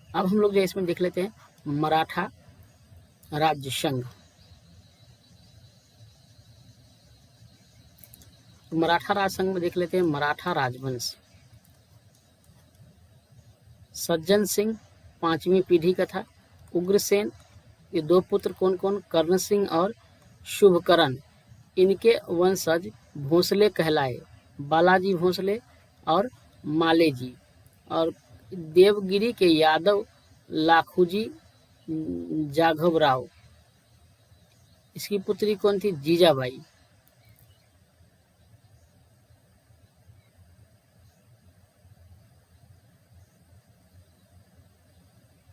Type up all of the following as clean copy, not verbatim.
अब हम लोग जो इसमें देख लेते हैं मराठा राज्य संघ। मराठा राज संघ में देख लेते हैं मराठा राजवंश। सज्जन सिंह 5वीं पीढ़ी का था। उग्रसेन, ये 2 पुत्र कौन कौन, कर्ण सिंह और शुभकरण, इनके वंशज भोसले कहलाए, बालाजी भोसले और माले जी। और देवगिरी के यादव लाखूजी जाघवराव, इसकी पुत्री कौन थी, जीजाबाई।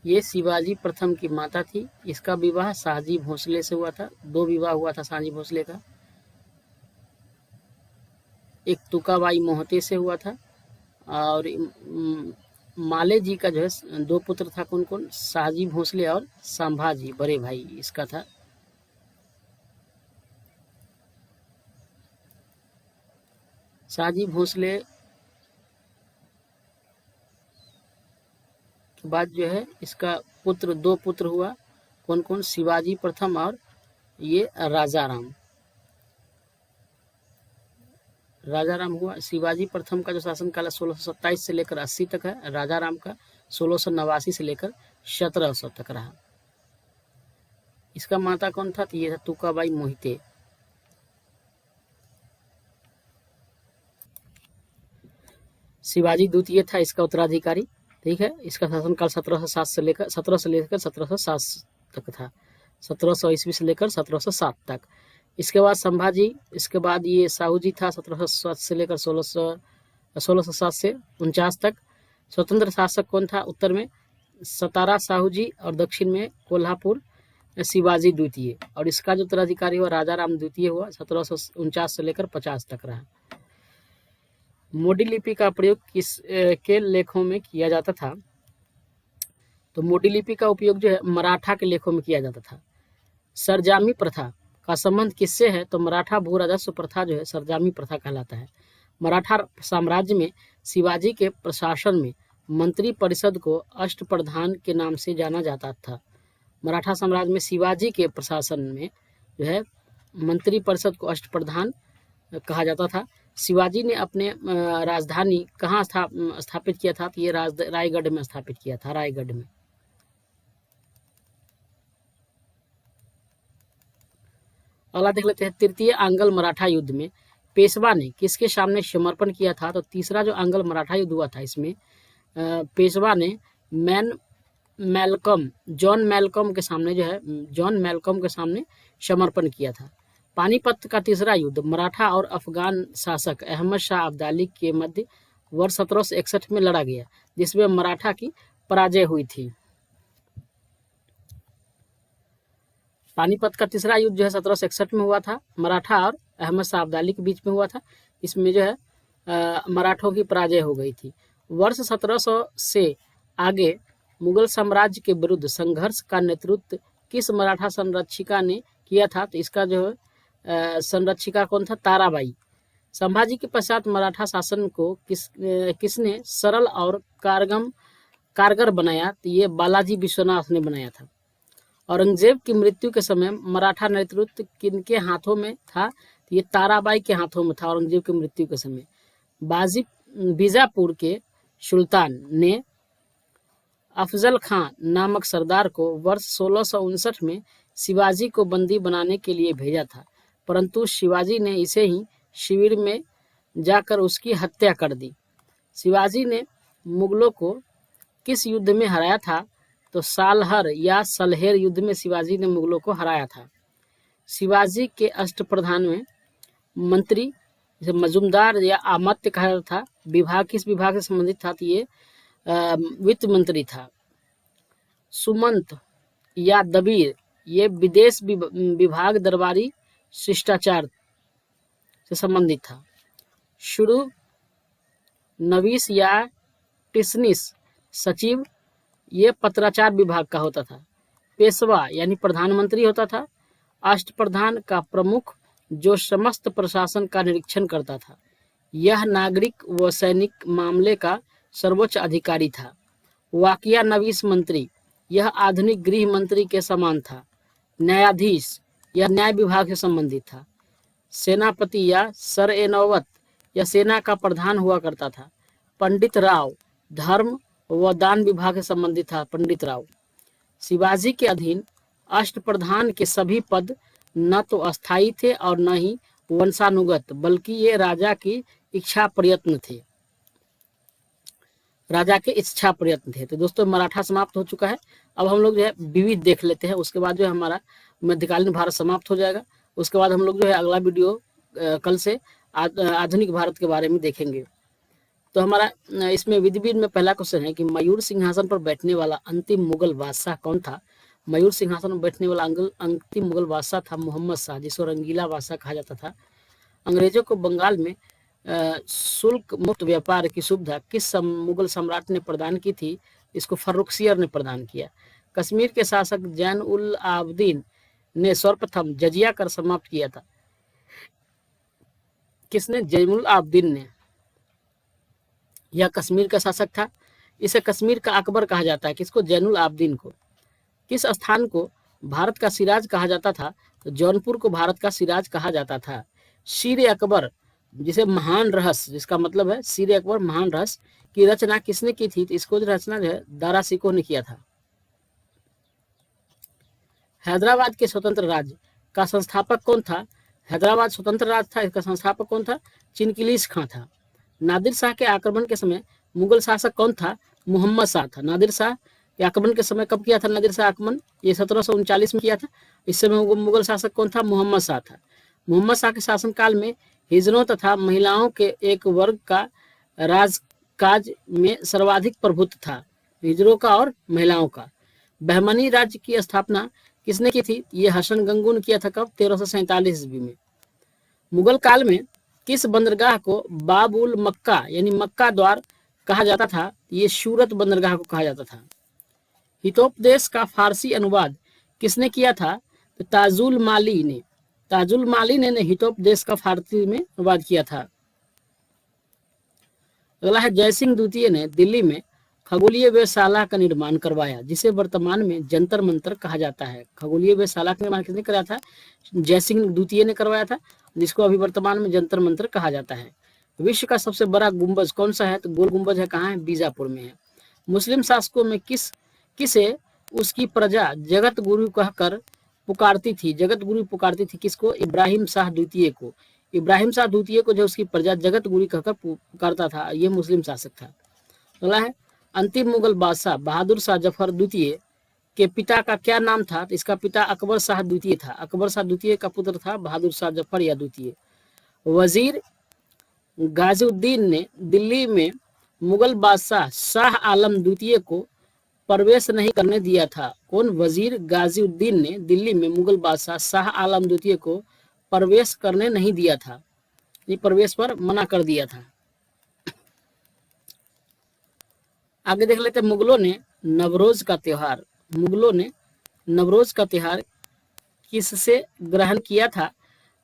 ये शिवाजी प्रथम की माता थी। इसका विवाह शाहजी भोसले से हुआ था। 2 विवाह हुआ था शाहजी भोसले का। एक तुकाबाई मोहते से हुआ था और माले जी का जो है 2 पुत्र था कौन कौन, शाहजी भोसले और संभाजी, बड़े भाई इसका था। शाहजी भोसले के बाद जो है इसका पुत्र 2 पुत्र हुआ कौन कौन, शिवाजी प्रथम और ये राजाराम। राजाराम हुआ। शिवाजी प्रथम का जो शासनकाल 1627 से लेकर 80 तक है। राजाराम का 1689 से लेकर 1700 तक रहा। इसका माता कौन था, तो ये था तुकाबाई मोहिते। शिवाजी द्वितीय था इसका उत्तराधिकारी, ठीक है। इसका शासनकाल 1707 से लेकर 1707 तक था। 1700 ईस्वी से लेकर 1707 तक। इसके बाद संभाजी, इसके बाद ये साहू जी था 1707 से लेकर 1607 से 49 तक। स्वतंत्र शासक कौन था, उत्तर में सतारा साहू जी और दक्षिण में कोल्हापुर शिवाजी द्वितीय। और इसका जो उत्तराधिकारी हुआ राजाराम द्वितीय हुआ, 1749 से लेकर 50 तक रहा। मोडी लिपि का प्रयोग किस के लेखों में किया जाता था, तो मोडी लिपि का उपयोग जो है मराठा के लेखों में किया जाता था। सरजामी प्रथा का संबंध किससे है, तो मराठा भू राजस्व प्रथा जो है सरजामी प्रथा कहलाता है। मराठा साम्राज्य में शिवाजी के प्रशासन में मंत्री परिषद को अष्टप्रधान के नाम से जाना जाता था। मराठा साम्राज्य में शिवाजी के प्रशासन में जो है मंत्री परिषद को अष्टप्रधान कहा जाता था। शिवाजी ने अपने राजधानी कहाँ स्थापित किया था, तो ये रायगढ़ में स्थापित किया था, रायगढ़ में। अगला देख लेते हैं तृतीय आंग्ल मराठा युद्ध में पेशवा ने किसके सामने समर्पण किया था, तो तीसरा जो आंग्ल मराठा युद्ध हुआ था इसमें पेशवा ने जॉन मैलकम के सामने जो है जॉन मैलकम के सामने समर्पण किया था। पानीपत का तीसरा युद्ध मराठा और अफगान शासक अहमद शाह अब्दाली के मध्य वर्ष 1761 में लड़ा गया, जिसमें मराठा की पराजय हुई थी। पानीपत का तीसरा युद्ध जो है 1761 में हुआ था, मराठा और अहमद शाह अब्दाली के बीच में हुआ था। इसमें जो है मराठों की पराजय हो गई थी। वर्ष 1700 से आगे मुगल साम्राज्य के विरुद्ध संघर्ष का नेतृत्व किस मराठा संरक्षिका ने किया था, तो इसका जो है संरक्षिका कौन था, ताराबाई। संभाजी के पश्चात मराठा शासन को किसने सरल और कारगर बनाया, तो ये बालाजी विश्वनाथ ने बनाया था। औरंगजेब की मृत्यु के समय मराठा नेतृत्व किनके हाथों में था, तो ये ताराबाई के हाथों में था। औरंगजेब की मृत्यु के समय बीजापुर के सुल्तान ने अफजल खां नामक सरदार को वर्ष 1659 में शिवाजी को बंदी बनाने के लिए भेजा था, परंतु शिवाजी ने इसे ही शिविर में जाकर उसकी हत्या कर दी। शिवाजी ने मुगलों को किस युद्ध में हराया था, तो सालहर या सलहेर युद्ध में शिवाजी ने मुगलों को हराया था। शिवाजी के अष्टप्रधान में मंत्री जैसे मजूमदार या आमत्य कहा जाता था। विभाग किस विभाग से संबंधित था, तो ये वित्त मंत्री था। सुमंत या दबीर ये विदेश विभाग दरबारी शिष्टाचार से संबंधित था। शुरू नवीस या टिसनिस सचिव ये पत्राचार विभाग का होता था। पेशवा यानी प्रधानमंत्री होता था। अष्टप्रधान का प्रमुख जो समस्त प्रशासन का निरीक्षण करता था। यह नागरिक व सैनिक मामले का सर्वोच्च अधिकारी था। वाकिया नवीस मंत्री, यह आधुनिक गृह मंत्री के समान था। न्यायाधीश, यह न्याय विभाग से संबंधित था। सेनापति या सर-ए-नौबत, यह सेना का प्रधान हुआ करता था। पंडित राव, धर्म व दान विभाग से संबंधित था पंडित राव। शिवाजी के अधीन अष्टप्रधान के सभी पद न तो अस्थायी थे और न ही वंशानुगत, बल्कि ये राजा की इच्छा प्रयत्न थे, राजा के इच्छा प्रयत्न थे। तो दोस्तों मराठा समाप्त हो चुका है। अब हम लोग जो है विविध देख लेते हैं, उसके बाद जो है हमारा मध्यकालीन भारत समाप्त हो जाएगा। उसके बाद हम लोग जो है अगला वीडियो कल से आधुनिक भारत के बारे में देखेंगे। तो हमारा इसमें विधिविध में पहला क्वेश्चन है कि मयूर सिंहासन पर बैठने वाला अंतिम मुगल बादशाह कौन था। मयूर सिंहासन पर बैठने वाला अंतिम मुगल बादशाह था मोहम्मद शाह, जिसको रंगीला बादशाह कहा जाता था। अंग्रेजों को बंगाल में शुल्क मुक्त व्यापार की सुविधा किस मुगल सम्राट ने प्रदान की थी। इसको फर्रुखसियर ने प्रदान किया। कश्मीर के शासक जैन उल आबदीन ने सर्वप्रथम जजिया कर समाप्त किया था। किसने? जैन उल आबदीन ने। यह कश्मीर का शासक था। इसे कश्मीर का अकबर कहा जाता है। किसको? जैन उल आबदीन को। किस स्थान को भारत का सिराज कहा जाता था? तो जौनपुर को भारत का सिराज कहा जाता था। शीर अकबर, जिसे महान रहस्य, जिसका मतलब है शीर अकबर महान रहस्य, की रचना किसने की थी? तो इसको रचना जो है दारा सिकोह ने किया था। हैदराबाद के स्वतंत्र राज्य का संस्थापक कौन था? हैदराबाद स्वतंत्र राज्य था, इसका संस्थापक कौन था? चिनकिलीस खां था। नादिर शाह के आक्रमण के समय मुगल शासक कौन था? मोहम्मद शाह था। नादिर शाह के आक्रमण के समय कब किया था नादिर शाह आक्रमण? ये 1739 में किया था। इस समय मुगल शासक कौन था? मोहम्मद शाह था। मोहम्मद शाह के शासनकाल में हिजड़ों तथा महिलाओं के एक वर्ग का राजकाज में सर्वाधिक प्रभुत्व था, हिजड़ों का और महिलाओं का। बहमनी राज्य की स्थापना किसने की थी? ये हसन गंगू ने किया था। कब? 1347 ईस्वी में। मुगल काल में किस बंदरगाह को बाब उल मक्का यानी मक्का द्वार कहा जाता था? ये सूरत बंदरगाह को कहा जाता था। हितोपदेश का फारसी अनुवाद किसने किया था? तो ताजुल माली ने। ताजुल माली ने हितोपदेश का फारसी में अनुवाद किया था। अगला है जयसिंह द्वितीय ने दिल्ली में खगोलीय वेधशाला का निर्माण करवाया, जिसे वर्तमान में जंतर मंतर कहा जाता है। खगोलीय वेधशाला का निर्माण किसने कराया था? जयसिंह द्वितीय ने करवाया था, जिसको अभी वर्तमान में जंतर मंतर कहा जाता है। विश्व का सबसे बड़ा गुंबज कौन सा है? तो गोल गुंबज है। कहाँ है? बीजापुर में है। मुस्लिम शासकों में किसे उसकी प्रजा जगत गुरु कहकर पुकारती थी? जगत गुरु पुकारती थी किसको? इब्राहिम शाह द्वितीय को। इब्राहिम शाह द्वितीय को जो उसकी प्रजा जगत गुरु कहकर पुकारता था, ये मुस्लिम शासक था। अगला है अंतिम मुगल बादशाह बहादुर शाह जफर द्वितीय के पिता का क्या नाम था? तो इसका पिता अकबर शाह द्वितीय था। अकबर शाह द्वितीय का पुत्र था बहादुर शाह जफर या द्वितीय। वजीर गाजिउद्दीन ने दिल्ली में मुगल बादशाह शाह आलम द्वितीय को प्रवेश नहीं करने दिया था। कौन? वजीर गाजिउद्दीन ने दिल्ली में मुगल बादशाह शाह आलम द्वितीय को प्रवेश करने नहीं दिया था, ये प्रवेश पर मना कर दिया था। आगे देख लेते हैं मुगलों ने नवरोज का त्योहार किससे ग्रहण किया था?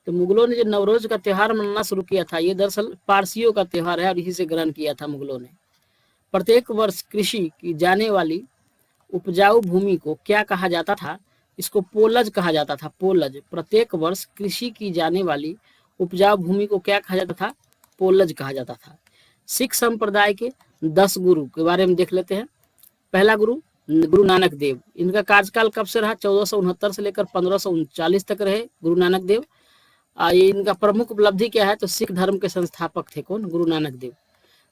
तो मुगलों ने जो नवरोज का त्योहार मनाना शुरू किया था, ये दरअसल पारसियों का त्योहार है और इसी से ग्रहण किया था मुगलों ने। प्रत्येक वर्ष कृषि की जाने वाली उपजाऊ भूमि को क्या कहा जाता था? इसको पोलज कहा जाता था। पोलज। प्रत्येक वर्ष कृषि की जाने वाली उपजाऊ भूमि को क्या कहा जाता था? पोलज कहा जाता था। सिख संप्रदाय के 10 गुरु के बारे में देख लेते हैं। पहला गुरु गुरु नानक देव। इनका कार्यकाल कब से रहा? 1469 से लेकर 1539 तक रहे गुरु नानक देव। ये इनका प्रमुख उपलब्धि क्या है? तो सिख धर्म के संस्थापक थे। कौन? गुरु नानक देव।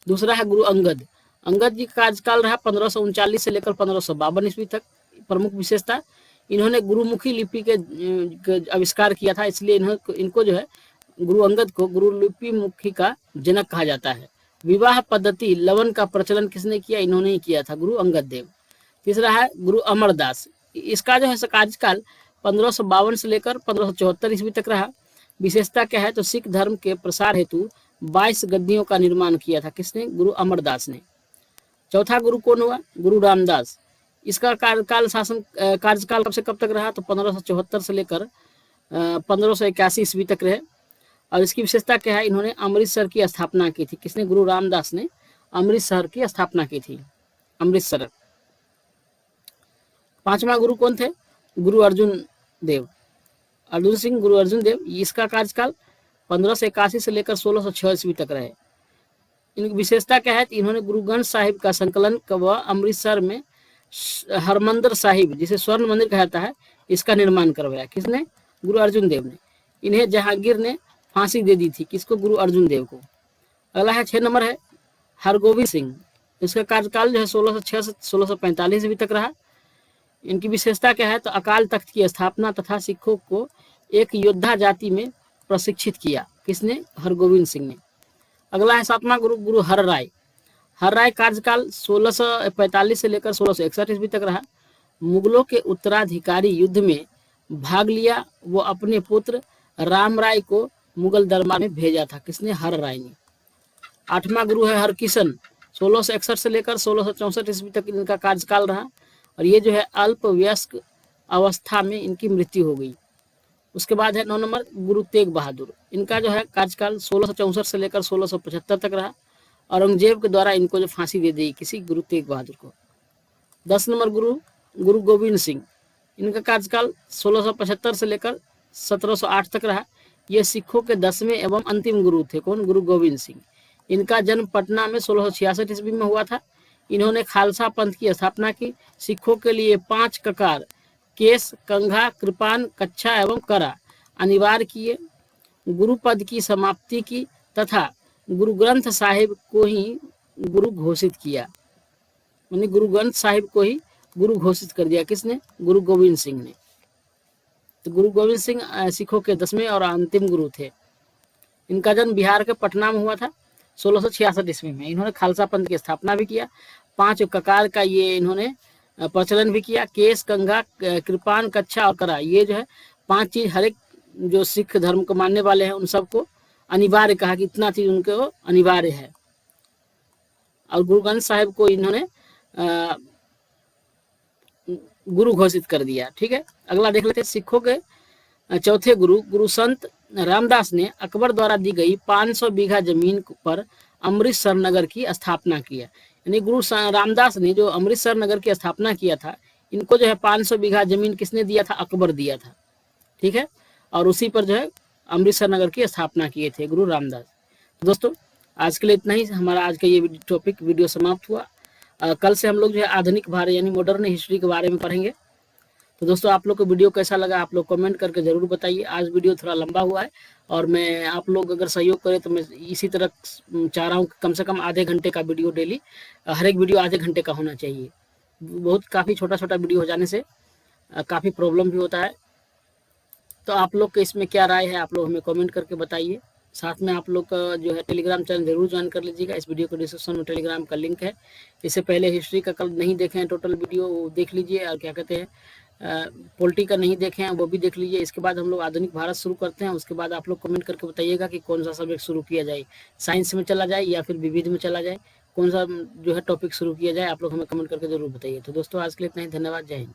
दूसरा है गुरु अंगद। अंगद जी का कार्यकाल रहा 1539 से लेकर 1552 ईस्वी तक। प्रमुख विशेषता, इन्होंने गुरुमुखी लिपि के आविष्कार किया था, इसलिए इनको जो है गुरु अंगद को गुरु लिपि मुखी का जनक कहा जाता है। विवाह पद्धति लवन का प्रचलन किसने किया? इन्होंने ही किया था, गुरु अंगद देव। तीसरा है गुरु अमरदास। इसका जो है कार्यकाल 1552 से लेकर 1574 ईस्वी तक रहा। विशेषता क्या है? तो सिख धर्म के प्रसार हेतु 22 गद्दियों का निर्माण किया था। किसने? गुरु अमरदास ने। चौथा गुरु कौन हुआ? गुरु रामदास। इसका कार्यकाल कब से कब तक रहा? तो 1574 से लेकर 1581 ईस्वी तक रहे। और इसकी विशेषता क्या है? इन्होंने अमृतसर की स्थापना की थी। किसने? गुरु रामदास ने अमृतसर की स्थापना की थी। अमृतसर। 5वां गुरु कौन थे? गुरु अर्जुन देव, अर्जुन सिंह गुरु अर्जुन देव। इसका कार्यकाल 1581 से लेकर 1606 ईस्वी तक रहे। इनकी विशेषता क्या है? इन्होंने गुरु ग्रंथ साहिब का संकलन व अमृतसर में हरमंदिर साहिब, जिसे स्वर्ण मंदिर कहा जाता है, इसका निर्माण करवाया। किसने? गुरु अर्जुन देव ने। इन्हें जहांगीर ने फांसी दे दी थी। किसको? गुरु अर्जुन देव को। अगला है 6 नंबर है हरगोविंद सिंह। इसका कार्यकाल जो है 1606 से 1645 ईस्वी तक रहा। इनकी विशेषता क्या है? तो अकाल तख्त की स्थापना तथा सिखों को एक योद्धा जाति में प्रशिक्षित किया। किसने? हरगोविंद सिंह ने। अगला है 7वां गुरु, गुरु हर राय। हर राय कार्यकाल 1645 से लेकर 1661 ईस्वी तक रहा। मुगलों के उत्तराधिकारी युद्ध में भाग लिया। वो अपने पुत्र राम राय को मुगल दरबार में भेजा था। किसने? हर राय ने। 8वां गुरु है हरकिशन। 1661 से लेकर 1664 ईस्वी तक इनका कार्यकाल रहा और ये जो है अल्प वयस्क अवस्था में इनकी मृत्यु हो गई। उसके बाद है 9 नंबर गुरु तेग बहादुर। इनका जो है कार्यकाल 1664 से लेकर 1675 तक रहा। औरंगजेब के द्वारा इनको जो फांसी दे दी, किसी? गुरु तेग बहादुर को। 10 नंबर गुरु, गुरु गोविंद सिंह। इनका कार्यकाल 1675 से लेकर 1708 तक रहा। ये सिखों के 10वें एवं अंतिम गुरु थे। कौन? गुरु गोविंद सिंह। इनका जन्म पटना में 1666 ईस्वी में हुआ था। इन्होंने खालसा पंथ की स्थापना की। सिखों के लिए 5 ककार, केस, कंघा, कृपान, कच्छा एवं करा अनिवार्य किए। गुरु पद की समाप्ति की तथा गुरु ग्रंथ साहिब को ही गुरु घोषित किया। मैंने गुरु ग्रंथ साहिब को ही गुरु घोषित कर दिया। किसने? गुरु गोविंद सिंह ने। तो गुरु गोविंद सिंह सिखों के 10वें और अंतिम गुरु थे। इनका जन्म बिहार के पटना में हुआ था 1666 ईस्वी में। इन्होंने खालसा पंथ की स्थापना भी किया। 5 ककार का ये इन्होंने प्रचलन भी किया। केस, कंघा, कृपान, कच्छा और करा, ये जो है 5 चीज हर एक जो सिख धर्म को मानने वाले हैं उन सबको अनिवार्य कहा कि इतना चीज उनको अनिवार्य है। और गुरु ग्रंथ साहिब को इन्होंने गुरु घोषित कर दिया। ठीक है, अगला देख लेते हैं। सिखों के चौथे गुरु, गुरु संत रामदास ने अकबर द्वारा दी गई 500 बीघा जमीन पर अमृतसर नगर की स्थापना किया। यानी गुरु रामदास ने जो अमृतसर नगर की स्थापना किया था, इनको जो है 500 बीघा जमीन किसने दिया था? अकबर दिया था। ठीक है, और उसी पर जो है अमृतसर नगर की स्थापना किए थे गुरु रामदास। तो दोस्तों आज के लिए इतना ही। हमारा आज का ये टॉपिक वीडियो समाप्त हुआ। कल से हम लोग जो है आधुनिक भारत यानी मॉडर्न हिस्ट्री के बारे में पढ़ेंगे। तो दोस्तों आप लोग को वीडियो कैसा लगा आप लोग कमेंट करके ज़रूर बताइए। आज वीडियो थोड़ा लंबा हुआ है और मैं आप लोग अगर सहयोग करें तो मैं इसी तरह चाह रहा हूँ कम से कम आधे घंटे का वीडियो डेली, हर एक वीडियो आधे घंटे का होना चाहिए। बहुत काफ़ी छोटा छोटा वीडियो हो जाने से काफ़ी प्रॉब्लम भी होता है। तो आप लोग के इसमें क्या राय है आप लोग हमें कमेंट करके बताइए। साथ में आप लोग का जो है टेलीग्राम चैनल जरूर ज्वाइन कर लीजिएगा। इस वीडियो को डिस्क्रिप्शन में टेलीग्राम का लिंक है। इससे पहले हिस्ट्री का कल नहीं देखे हैं टोटल वीडियो, वो देख लीजिए। और क्या कहते हैं पॉलिटी का नहीं देखे हैं, वो भी देख लीजिए। इसके बाद हम लोग आधुनिक भारत शुरू करते हैं। उसके बाद आप लोग कमेंट करके बताइएगा कि कौन सा सब्जेक्ट शुरू किया जाए, साइंस में चला जाए या फिर विविध में चला जाए, कौन सा जो है टॉपिक शुरू किया जाए। आप लोग हमें कमेंट करके जरूर बताइए। तो दोस्तों आज के लिए इतना ही। धन्यवाद। जय हिंद।